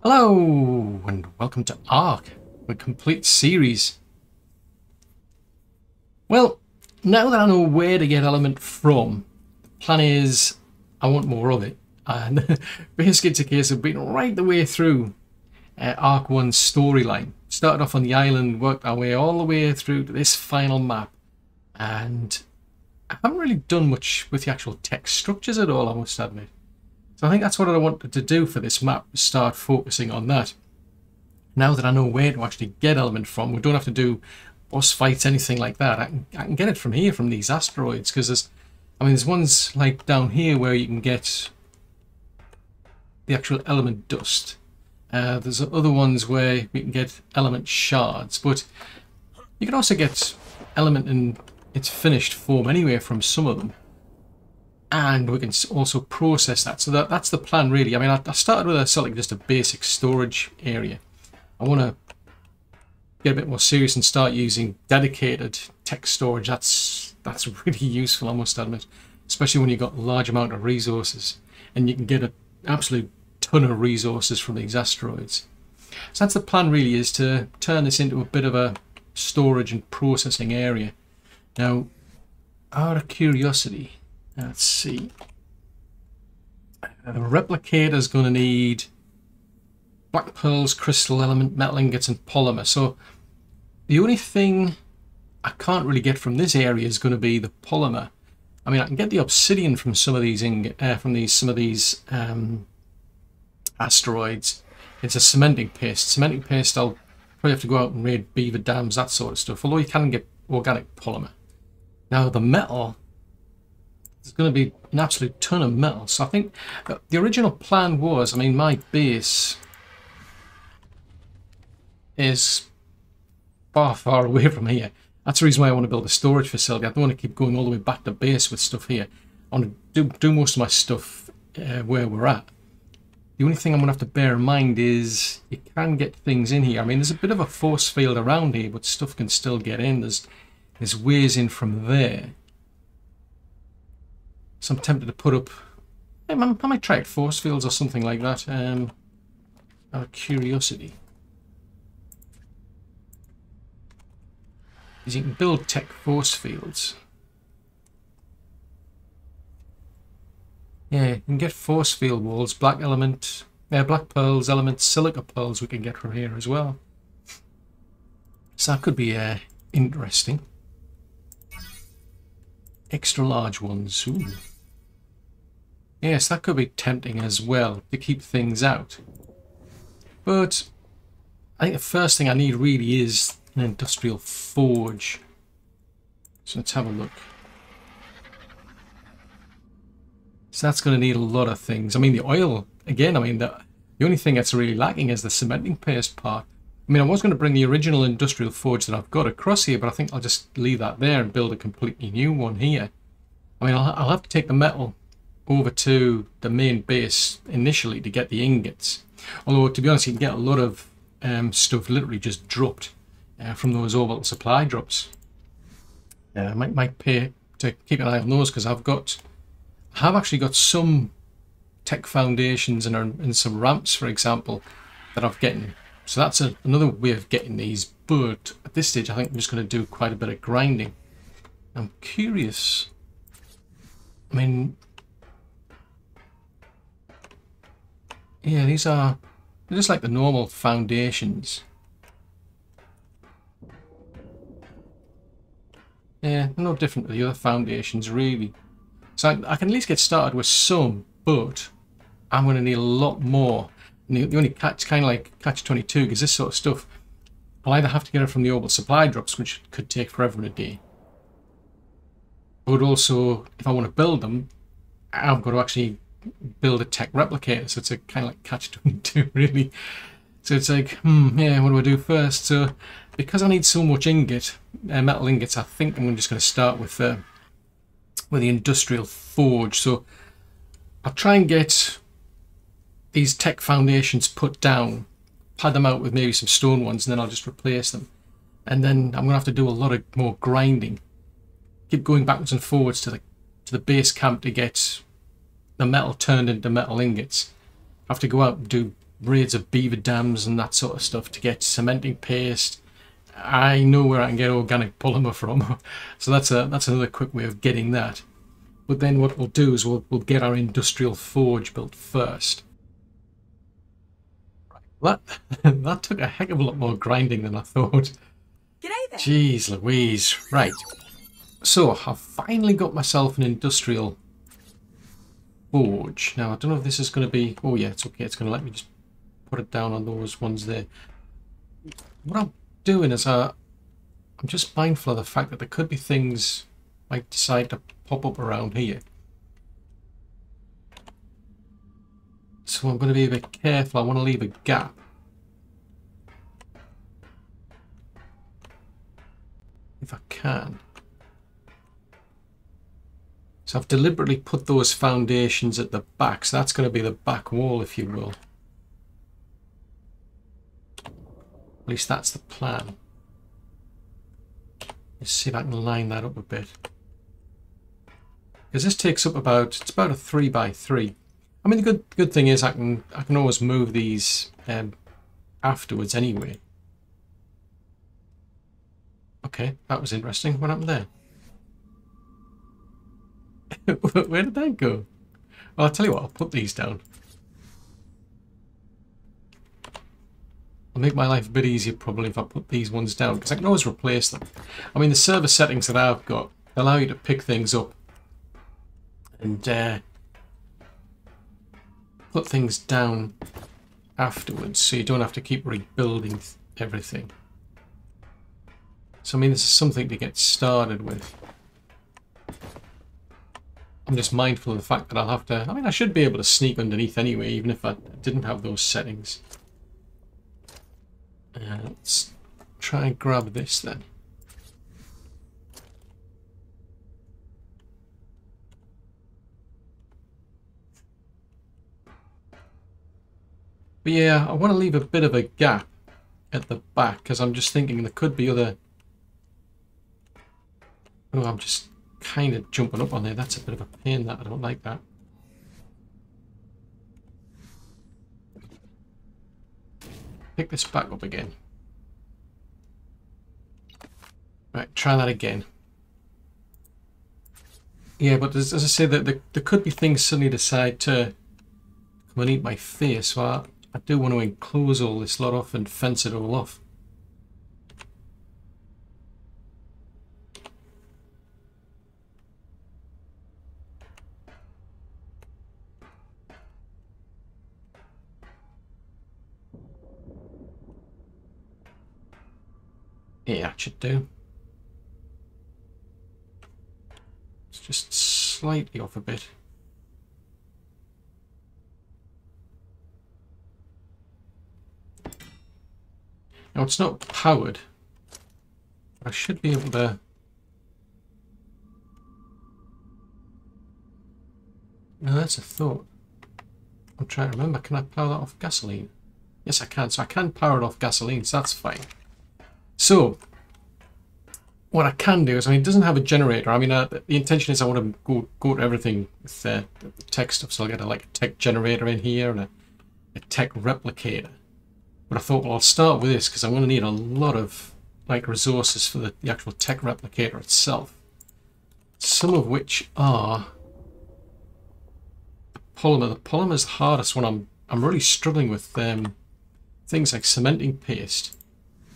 Hello and welcome to ARK, the complete series. Well, now that I know where to get element from, the plan is I want more of it. And basically it's a case of being right the way through ARK 1's storyline. Started off on the island, worked our way all the way through to this final map. And I haven't really done much with the actual text structures at all, I must admit. So I think that's what I wanted to do for this map, start focusing on that. Now that I know where to actually get element from, we don't have to do boss fights, anything like that. I can get it from here, from these asteroids, because there's ones like down here where you can get the actual element dust. There's other ones where we can get element shards, but you can also get element in its finished form anyway from some of them. And we can also process that. So that's the plan, really. I mean, I started with just a basic storage area. I want to get a bit more serious and start using dedicated text storage. That's really useful, I must admit, especially when you've got a large amount of resources and you can get an absolute ton of resources from these asteroids. So that's the plan, really, is to turn this into a bit of a storage and processing area. Now, out of curiosity, let's see. The replicator is going to need black pearls, crystal element, metal ingots, and polymer. So the only thing I can't really get from this area is going to be the polymer. I mean, I can get the obsidian from some of these asteroids. It's a cementing paste. Cementing paste, I'll probably have to go out and raid beaver dams, that sort of stuff. Although you can get organic polymer. Now the metal. There's going to be an absolute ton of metal. So I think the original plan was, I mean, my base is far, far away from here. That's the reason why I want to build a storage facility. I don't want to keep going all the way back to base with stuff here. I want to do most of my stuff where we're at. The only thing I'm going to have to bear in mind is you can get things in here. I mean, there's a bit of a force field around here, but stuff can still get in. There's ways in from there. So I'm tempted to put up, I might try it, force fields or something like that, out of curiosity. Because you can build tech force fields. Yeah, you can get force field walls, black pearls, elements, silica pearls we can get from here as well. So that could be interesting. Extra large ones, ooh. Yes, that could be tempting as well to keep things out. But I think the first thing I need really is an industrial forge. So let's have a look. So that's going to need a lot of things. I mean, the oil, again, I mean, the only thing that's really lacking is the cementing paste part. I mean, I was going to bring the original industrial forge that I've got across here, but I think I'll just leave that there and build a completely new one here. I mean, I'll have to take the metal over to the main base initially to get the ingots. Although, to be honest, you can get a lot of stuff literally just dropped from those orbital supply drops. I might pay to keep an eye on those, because I have actually got some tech foundations and some ramps, for example, that I've getting. So that's another way of getting these. But at this stage, I think I'm just going to do quite a bit of grinding. I'm curious. I mean, yeah, they're just like the normal foundations. Yeah, no different to the other foundations, really. So I can at least get started with some, but I'm going to need a lot more. And the only catch, kind of like catch-22, because this sort of stuff, I'll either have to get it from the orbital supply drops, which could take forever and a day. But also, if I want to build them, I've got to actually build a tech replicator, so it's a kind of like catch-22, really. So it's like, yeah, what do I do first? So because I need so much metal ingots, I think I'm just going to start with the industrial forge. So I'll try and get these tech foundations put down, pad them out with maybe some stone ones, and then I'll just replace them. And then I'm going to have to do a lot of more grinding. Keep going backwards and forwards to the base camp to get the metal turned into metal ingots. I have to go out and do raids of beaver dams and that sort of stuff to get cementing paste. I know where I can get organic polymer from, so that's another quick way of getting that. But then what we'll do is we'll get our industrial forge built first. That that took a heck of a lot more grinding than I thought. G'day there. Jeez Louise. Right. So I've finally got myself an industrial forge. Now I don't know if this is going to be... Oh yeah, it's okay. It's going to let me just put it down on those ones there. What I'm doing is I'm just mindful of the fact that there could be things might decide to pop up around here. So I'm going to be a bit careful. I want to leave a gap. If I can. So I've deliberately put those foundations at the back. So that's going to be the back wall, if you will. At least that's the plan. Let's see if I can line that up a bit. Because this takes up about, it's about a 3 by 3. I mean, the good thing is I can always move these afterwards anyway. Okay, that was interesting. What happened there? Where did that go? Well, I'll tell you what, I'll put these down. It'll make my life a bit easier probably if I put these ones down, because I can always replace them. I mean, the server settings that I've got allow you to pick things up and put things down afterwards, so you don't have to keep rebuilding everything. So I mean, this is something to get started with. I'm just mindful of the fact that I'll have to... I mean, I should be able to sneak underneath anyway, even if I didn't have those settings. Let's try and grab this then. But yeah, I want to leave a bit of a gap at the back, because I'm just thinking there could be other... Oh, I'm just kind of jumping up on there. That's a bit of a pain, that. I don't like that. Pick this back up again. Right, try that again. Yeah, but as I say, that there could be things suddenly decide to come and eat my face, so I do want to enclose all this lot off and fence it all off. Yeah, that should do. It's just slightly off a bit. Now it's not powered, but I should be able to... No, that's a thought. I'm trying to remember, can I power that off gasoline? Yes, I can. So I can power it off gasoline, so that's fine. So, what I can do is, I mean, it doesn't have a generator. I mean, the intention is I want to go to everything with the tech stuff. So I'll get a tech generator in here and a tech replicator. But I thought, well, I'll start with this because I'm going to need a lot of resources for the actual tech replicator itself. Some of which are the polymer. The polymer is the hardest one. I'm really struggling with things like cementing paste.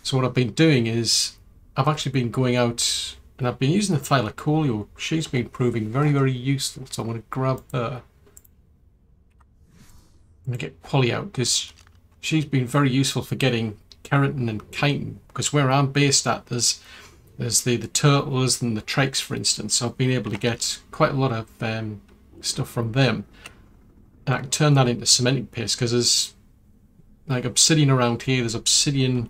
So what I've been doing is I've actually been going out and I've been using the Thylacoleo. She's been proving very, very useful. So I'm going to grab her. I'm going to get Polly out because she's been very useful for getting keratin and chitin. Because where I'm based at, there's the turtles and the trikes, for instance. So I've been able to get quite a lot of stuff from them. And I can turn that into cementing paste because there's obsidian around here. There's obsidian...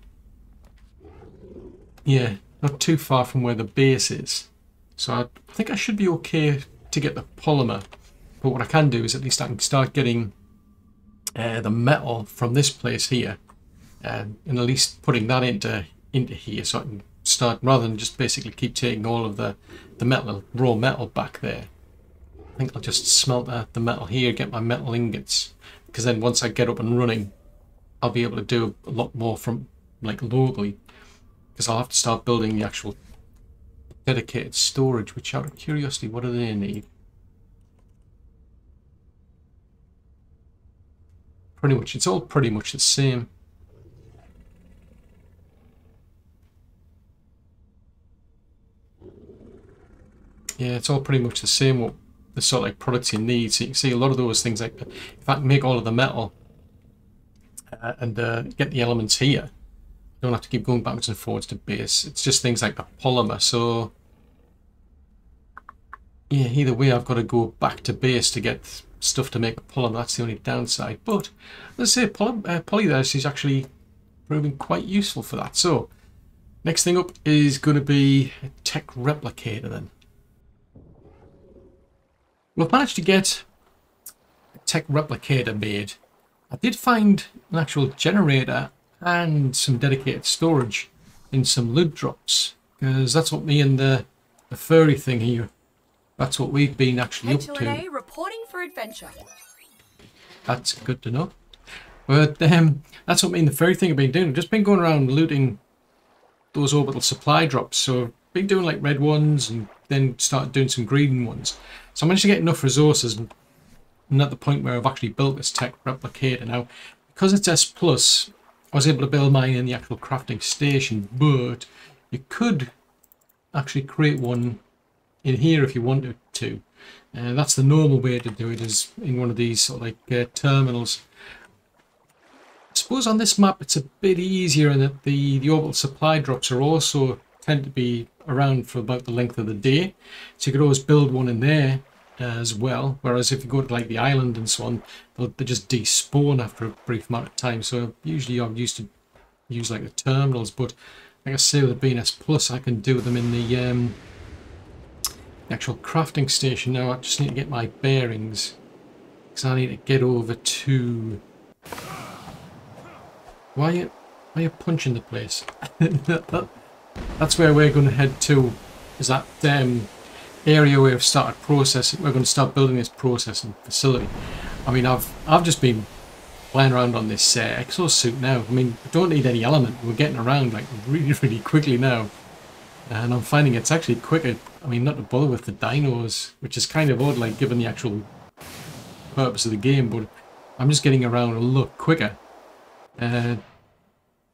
Yeah, not too far from where the base is. So I think I should be okay to get the polymer. But what I can do is at least I can start getting the metal from this place here. And at least putting that into here so I can start, rather than just basically keep taking all of the metal, raw metal back there. I think I'll just smelt the metal here, get my metal ingots. Because then once I get up and running, I'll be able to do a lot more from like locally, because I'll have to start building the actual dedicated storage, which out of curiosity, what do they need? Pretty much, it's all pretty much the same. Yeah, it's all pretty much the same, what the sort of like products you need. So you can see a lot of those things, like if I can make all of the metal and get the elements here, I don't have to keep going backwards and forwards to base. It's just things like the polymer. So yeah, either way I've got to go back to base to get stuff to make the polymer. That's the only downside. But let's say poly there is actually proving quite useful for that. So next thing up is going to be a tech replicator then. We've managed to get a tech replicator made. I did find an actual generator and some dedicated storage in some loot drops, because that's what me and the furry thing here, that's what we've been actually up to. Reporting for adventure. That's good to know. But that's what me and the furry thing have been doing. I've just been going around looting those orbital supply drops. So I've been doing like red ones and then started doing some green ones. So I managed to get enough resources and I'm at the point where I've actually built this tech replicator. Now, because it's S+, I was able to build mine in the actual crafting station, but you could actually create one in here if you wanted to. That's the normal way to do it, is in one of these sort of like terminals. I suppose on this map it's a bit easier in that the orbital supply drops are also tend to be around for about the length of the day, so you could always build one in there as well, whereas if you go to like the island and so on, they just despawn after a brief amount of time. So usually I'm used to use like the terminals, but like I say, with the BNS Plus I can do them in the actual crafting station. Now I just need to get my bearings, because I need to get over to... Why are you punching the place? That's where we're going to head to, is that area where we've started processing. We're going to start building this processing facility. I mean, I've just been playing around on this exosuit now. I mean, we don't need any element. We're getting around like really quickly now. And I'm finding it's actually quicker. I mean, not to bother with the dinos, which is kind of odd, like given the actual purpose of the game, but I'm just getting around a lot quicker.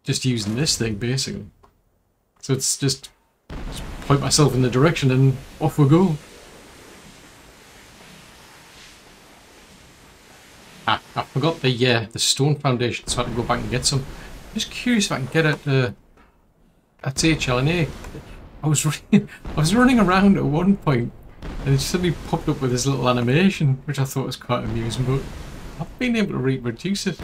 Just using this thing, basically. So it's just point myself in the direction and off we go. I forgot the stone foundation, so I had to go back and get some. I'm just curious if I can get it at HLNA. I was running around at one point and it suddenly popped up with this little animation, which I thought was quite amusing, but I've been able to reproduce it.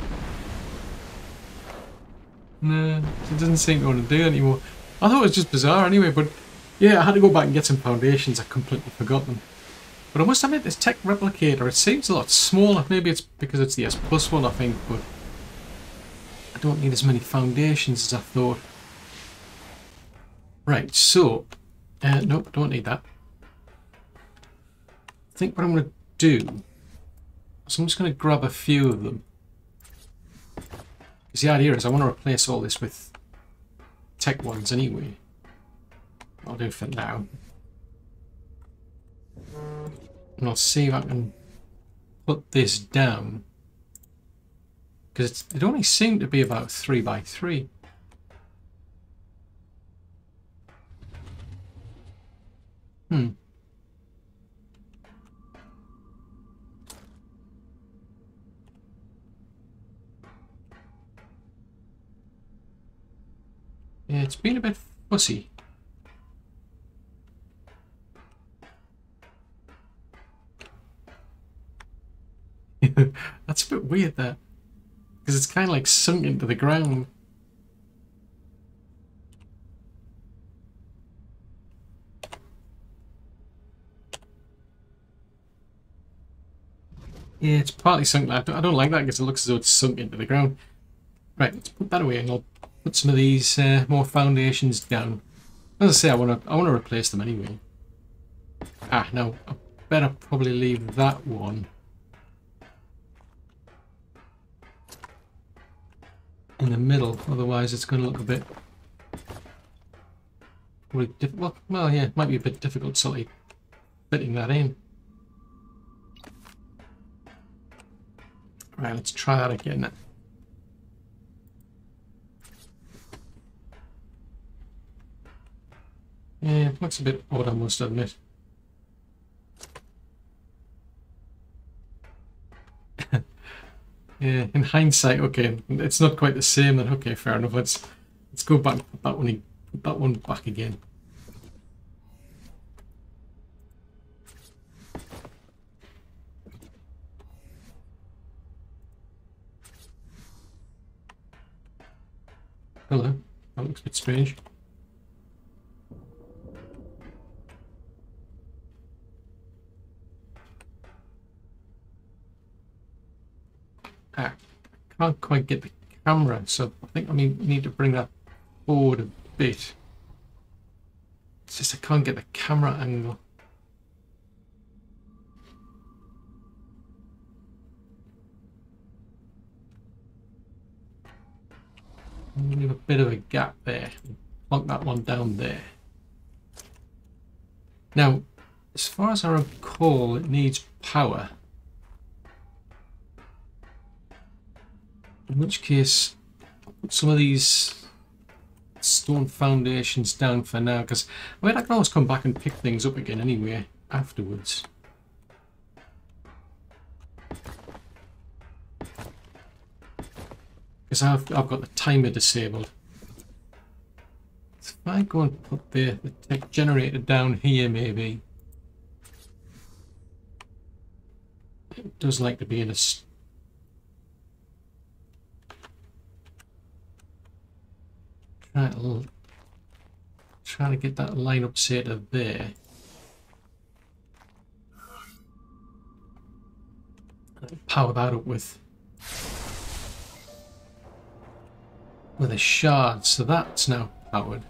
No, it doesn't seem to want to do it anymore. I thought it was just bizarre anyway, but yeah, I had to go back and get some foundations. I completely forgot them. But I must admit, this tech replicator, it seems a lot smaller. Maybe it's because it's the S+ one, I think, but I don't need as many foundations as I thought. Right, so, nope, don't need that. I think what I'm going to do is I'm just going to grab a few of them. Because the idea is I want to replace all this with tech ones anyway. I'll do it for now. And I'll see if I can put this down. Because it only seemed to be about 3 by 3. Yeah, it's been a bit fussy. That's a bit weird, that. Because it's kind of like sunk into the ground. Yeah, it's partly sunk. I don't like that because it looks as though it's sunk into the ground. Right, let's put that away and I'll put some of these more foundations down. As I say, I want to replace them anyway. Ah, no, I better probably leave that one. in the middle, otherwise it's going to look a bit well, yeah, it might be a bit difficult sort of fitting that in. Right, let's try that again. Yeah, it looks a bit odd, I must admit. Yeah, in hindsight, okay, it's not quite the same. Then okay, fair enough. Let's go back and put that one back again. Hello, that looks a bit strange. I can't quite get the camera, so I think I need to bring that forward a bit. It's just I can't get the camera angle. Leave a bit of a gap there. Plonk that one down there. Now, as far as I recall, it needs power. In which case, I'll put some of these stone foundations down for now, because I mean I can always come back and pick things up again anyway afterwards. Because I've got the timer disabled. So if I go and put the tech generator down here, maybe it does like to be in a try to get that line up, say, to there. Power that up with a shard, so that's now powered.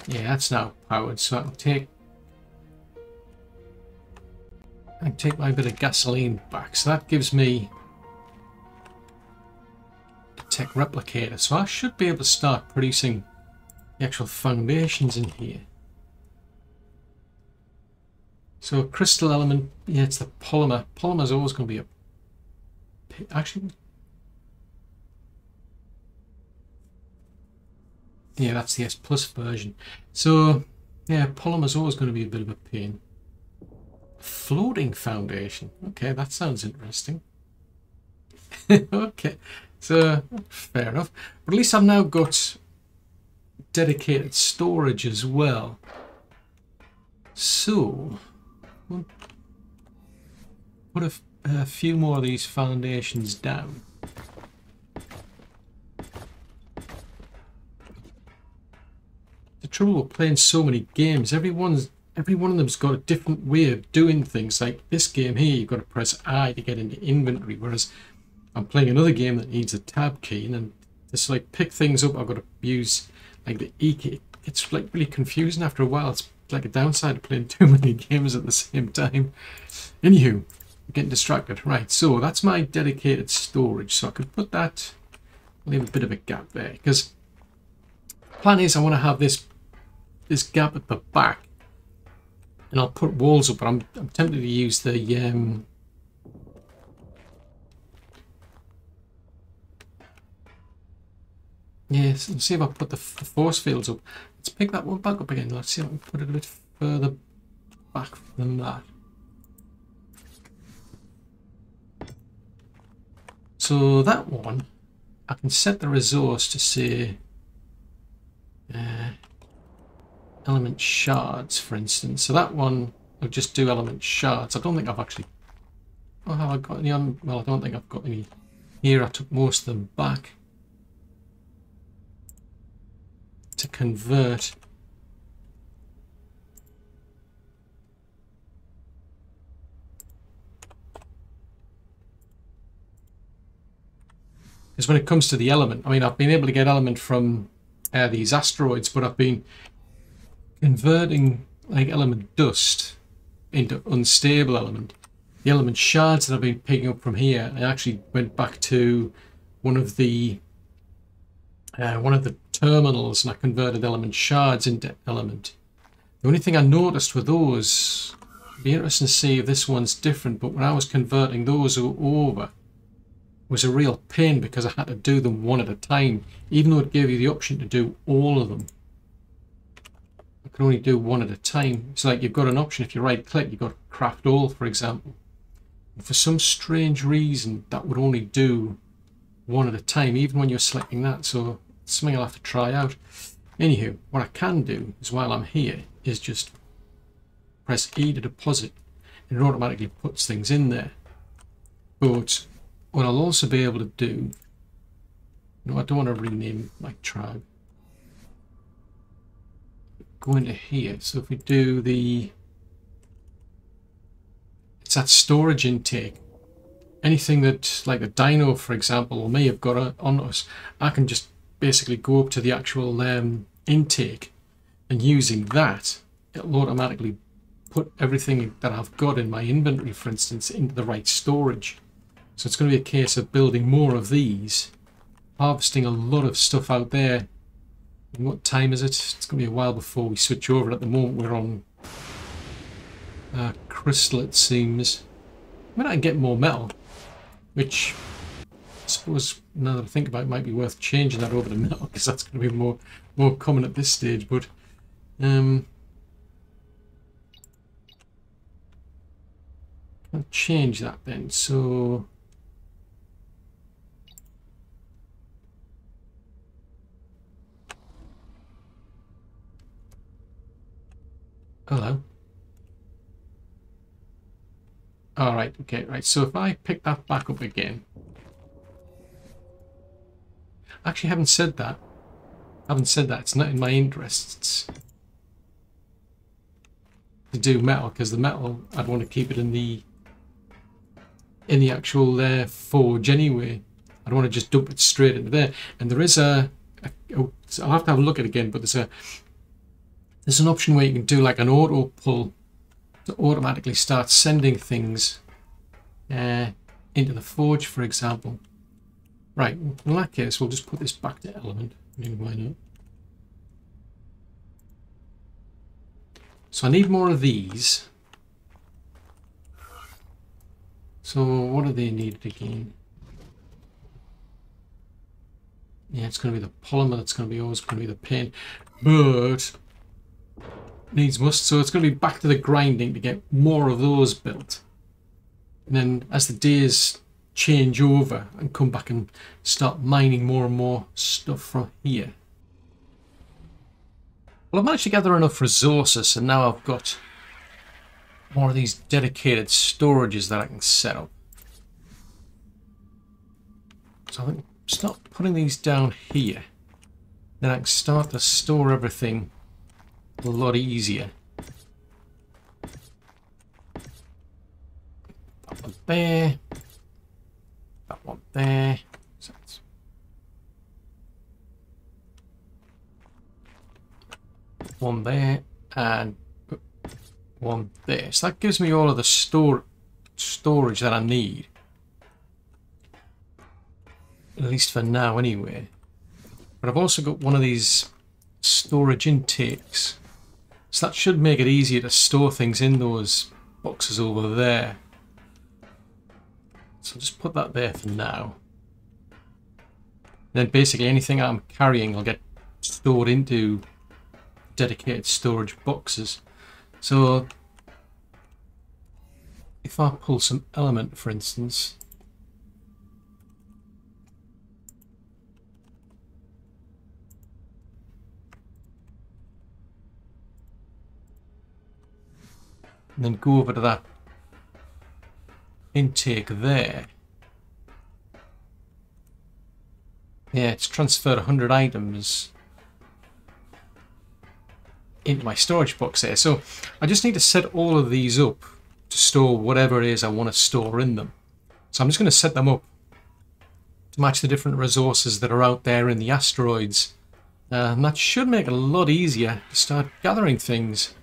Yeah, that's now powered, so I can take my bit of gasoline back. So that gives me Tech Replicator, so I should be able to start producing the actual foundations in here. So a crystal element, yeah, it's the polymer. Polymer is always going to be a... Actually... Yeah, that's the S Plus version. So, yeah, polymer is always going to be a bit of a pain. Floating foundation. Okay, that sounds interesting. Okay. So, fair enough. But at least I've now got dedicated storage as well. So, we'll put a few more of these foundations down. The trouble with playing so many games, every one of them's got a different way of doing things. Like this game here, you've got to press I to get into inventory, whereas I'm playing another game that needs a tab key, and then just like pick things up, I've got to use like the E key. It's like really confusing after a while. It's like a downside of playing too many games at the same time. Anywho, I'm getting distracted. Right, so that's my dedicated storage. So I could put that, leave a bit of a gap there, because the plan is I want to have this gap at the back, and I'll put walls up. But I'm tempted to use the yes, let's see if I put the force fields up. Let's pick that one back up again. Let's see if I can put it a bit further back than that. So that one, I can set the resource to say element shards, for instance. So that one, I'll just do element shards. I don't think I've actually... Oh, have I got any on? Well, I don't think I've got any here. I took most of them back to convert. Because when it comes to the element, I mean, I've been able to get element from these asteroids, but I've been converting like element dust into unstable element. the element shards that I've been picking up from here. I actually went back to one of the terminals and I converted element shards into element. The only thing I noticed with those, it'd be interesting to see if this one's different, but when I was converting those over, it was a real pain because I had to do them one at a time, even though it gave you the option to do all of them. I could only do one at a time. It's like you've got an option, if you right click, you've got craft all, for example. And for some strange reason, that would only do one at a time, even when you're selecting that. So it's something I'll have to try out. Anywho, what I can do is while I'm here is just press E to deposit and it automatically puts things in there. But what I'll also be able to do, no, I don't want to rename my tribe. Go into here. So if we do it's that storage intake. Anything that, like a dino, for example, or may have got on us, I can just basically go up to the actual intake, and using that, it'll automatically put everything that I've got in my inventory, for instance, into the right storage. So it's going to be a case of building more of these, harvesting a lot of stuff out there. And what time is it? It's going to be a while before we switch over. At the moment, we're on crystal, it seems. I mean, I can get more metal, which I suppose, now that I think about it, might be worth changing that over to metal, because that's going to be more common at this stage. But I'll change that then. So hello. All right, okay, right. So if I pick that back up again, I actually haven't said that. It's not in my interests to do metal, because the metal, I'd want to keep it in the actual forge anyway. I don't want to just dump it straight into there. And there is I'll have to have a look at it again, but there's an option where you can do like an auto pull to automatically start sending things into the forge, for example. Right, in that case, we'll just put this back to element. I mean, why not? So I need more of these. So what are they needed again? Yeah, it's going to be the polymer that's going to be always going to be the pain. But needs must, so it's going to be back to the grinding to get more of those built. And then as the days change over and come back and start mining more and more stuff from here. Well, I've managed to gather enough resources, and now I've got more of these dedicated storages that I can set up. So I think start putting these down here. Then I can start to store everything a lot easier. That one there. That one there. So one there and one there. So that gives me all of the storage that I need. At least for now anyway. But I've also got one of these storage intakes. So that should make it easier to store things in those boxes over there. So I'll just put that there for now. Then basically anything I'm carrying will get stored into dedicated storage boxes. So if I pull some element, for instance, and then go over to that intake there. Yeah, it's transferred 100 items into my storage box there. So I just need to set all of these up to store whatever it is I want to store in them. So I'm just going to set them up to match the different resources that are out there in the asteroids. And that should make it a lot easier to start gathering things.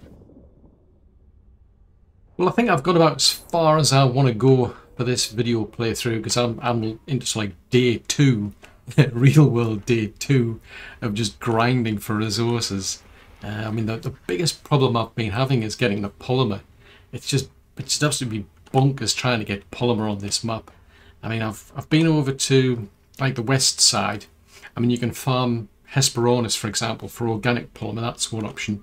Well, I think I've got about as far as I want to go for this video playthrough, because I'm into like day 2, real world day 2 of just grinding for resources. I mean, the biggest problem I've been having is getting the polymer. It's just absolutely bonkers trying to get polymer on this map. I mean, I've been over to like the west side. I mean, you can farm Hesperornis, for example, for organic polymer. That's one option.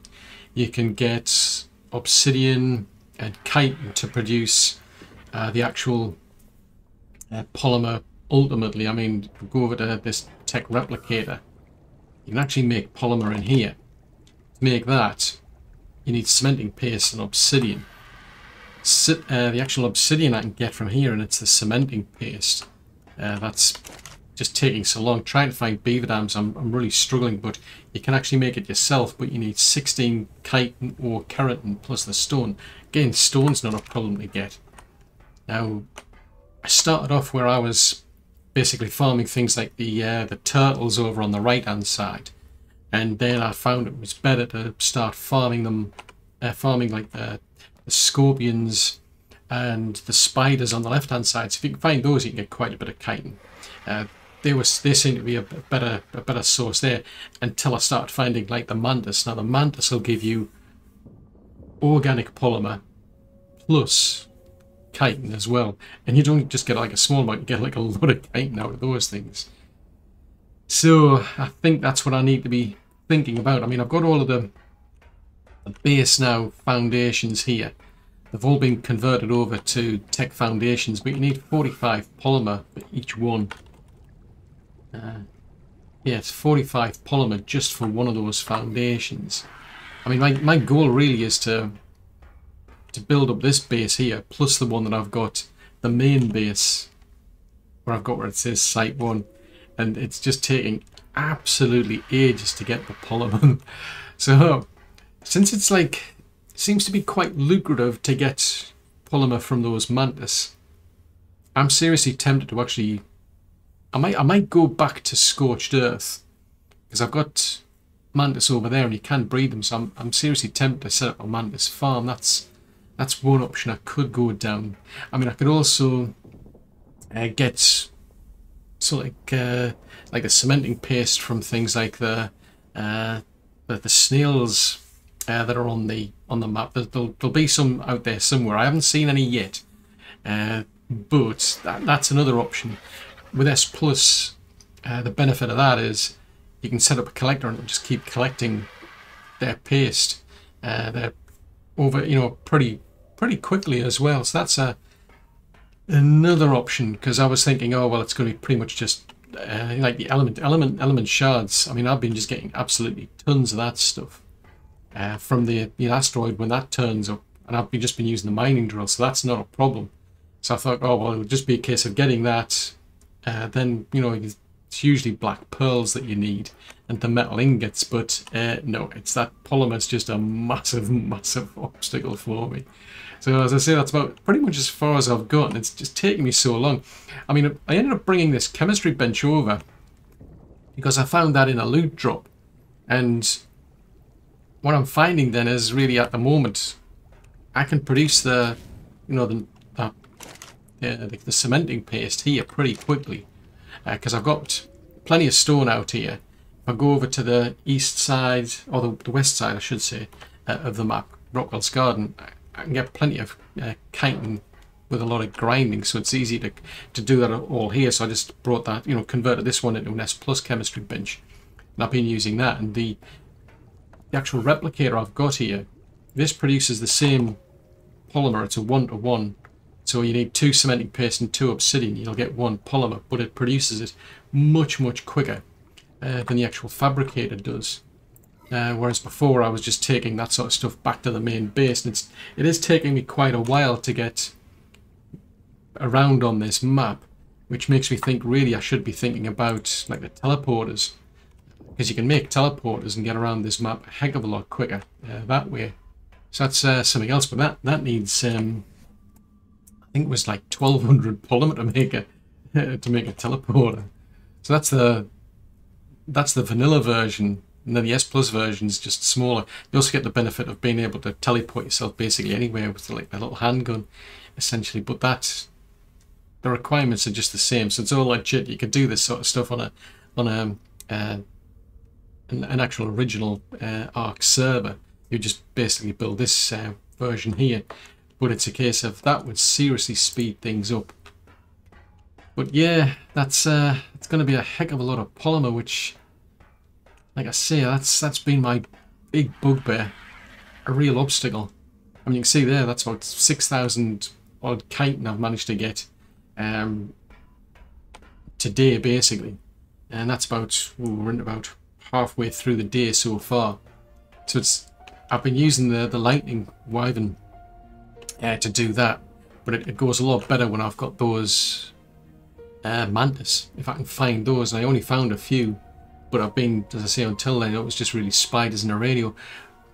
You can get obsidian and chitin to produce the actual polymer ultimately. I mean, if we go over to this tech replicator, you can actually make polymer in here. To make that, you need cementing paste and obsidian. The actual obsidian I can get from here, and it's the cementing paste. That's just taking so long. Trying to find beaver dams, I'm really struggling, but you can actually make it yourself, but you need 16 chitin or keratin plus the stone. Again, stone's not a problem to get. Now, I started off where I was basically farming things like the turtles over on the right hand side, and then I found it was better to start farming them, farming like the scorpions and the spiders on the left hand side. So if you can find those, you can get quite a bit of chitin. They seem to be a better source there, until I started finding like the mantis. Now the mantis will give you organic polymer plus chitin as well, and you don't just get like a small amount, you get like a lot of chitin out of those things. So I think that's what I need to be thinking about. I mean, I've got all of the base now foundations here. They've all been converted over to tech foundations, but you need 45 polymer for each one. Yeah, it's 45 polymer just for one of those foundations. I mean, my goal really is to build up this base here, plus the one that I've got, the main base, where it says Site 1, and it's just taking absolutely ages to get the polymer. So, since it's like, seems to be quite lucrative to get polymer from those mantis, I'm seriously tempted to actually, I might go back to Scorched Earth, because I've got mantis over there and you can breed them, so I'm seriously tempted to set up a mantis farm. That's one option I could go down. I mean, I could also get sort of like the cementing paste from things like the snails that are on the map. There'll be some out there somewhere. I haven't seen any yet, but that's another option. With S Plus, the benefit of that is you can set up a collector and just keep collecting their paste. They're over, pretty quickly as well. So that's another option, because I was thinking, oh well, it's going to be pretty much just like the element shards. I mean, I've been just getting absolutely tons of that stuff from the asteroid when that turns up, and I've just been using the mining drill, so that's not a problem. So I thought, oh well, it would just be a case of getting that. Then it's usually black pearls that you need and the metal ingots, but no, it's that polymer's just a massive obstacle for me. So as I say, that's about pretty much as far as I've gotten. It's just taking me so long. I mean, I ended up bringing this chemistry bench over because I found that in a loot drop, and what I'm finding then is really at the moment I can produce the cementing paste here pretty quickly, because I've got plenty of stone out here. If I go over to the east side, or the west side I should say, of the map, Rockwell's Garden, I can get plenty of chitin with a lot of grinding, so it's easy to do that all here. So I just brought that, converted this one into an S Plus chemistry bench, and I've been using that. And the actual replicator I've got here, this produces the same polymer. It's a 1-to-1. So you need 2 cementing paste and 2 obsidian. You'll get 1 polymer, but it produces it much quicker than the actual fabricator does. Whereas before I was just taking that sort of stuff back to the main base, and it is taking me quite a while to get around on this map, which makes me think really I should be thinking about like the teleporters, because you can make teleporters and get around this map a heck of a lot quicker that way. So that's something else, but that needs I think it was like 1200 polymer to make a teleporter. So that's the vanilla version. And then the S Plus version is just smaller. You also get the benefit of being able to teleport yourself basically anywhere with like a little handgun, essentially. But the requirements are just the same, so it's all legit. You can do this sort of stuff on an actual original ARK server. You just basically build this version here, but it's a case of that would seriously speed things up. But yeah, it's going to be a heck of a lot of polymer, which, like I say, that's been my big bugbear, a real obstacle. I mean, you can see there, that's about 6,000 odd chitin I've managed to get today, basically, and that's about, we're in about halfway through the day so far. So I've been using the lightning wyvern to do that, but it goes a lot better when I've got those mantis, if I can find those. And I only found a few, but I've been, as I say, until then it was just really spiders and radio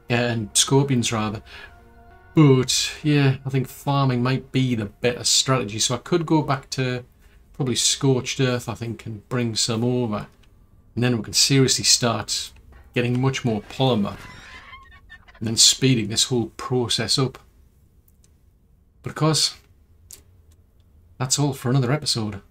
and scorpions rather. But yeah, I think farming might be the better strategy. So I could go back to probably scorched earth, I think, and bring some over, and then we can seriously start getting much more polymer and then speeding this whole process up. But of course, that's all for another episode.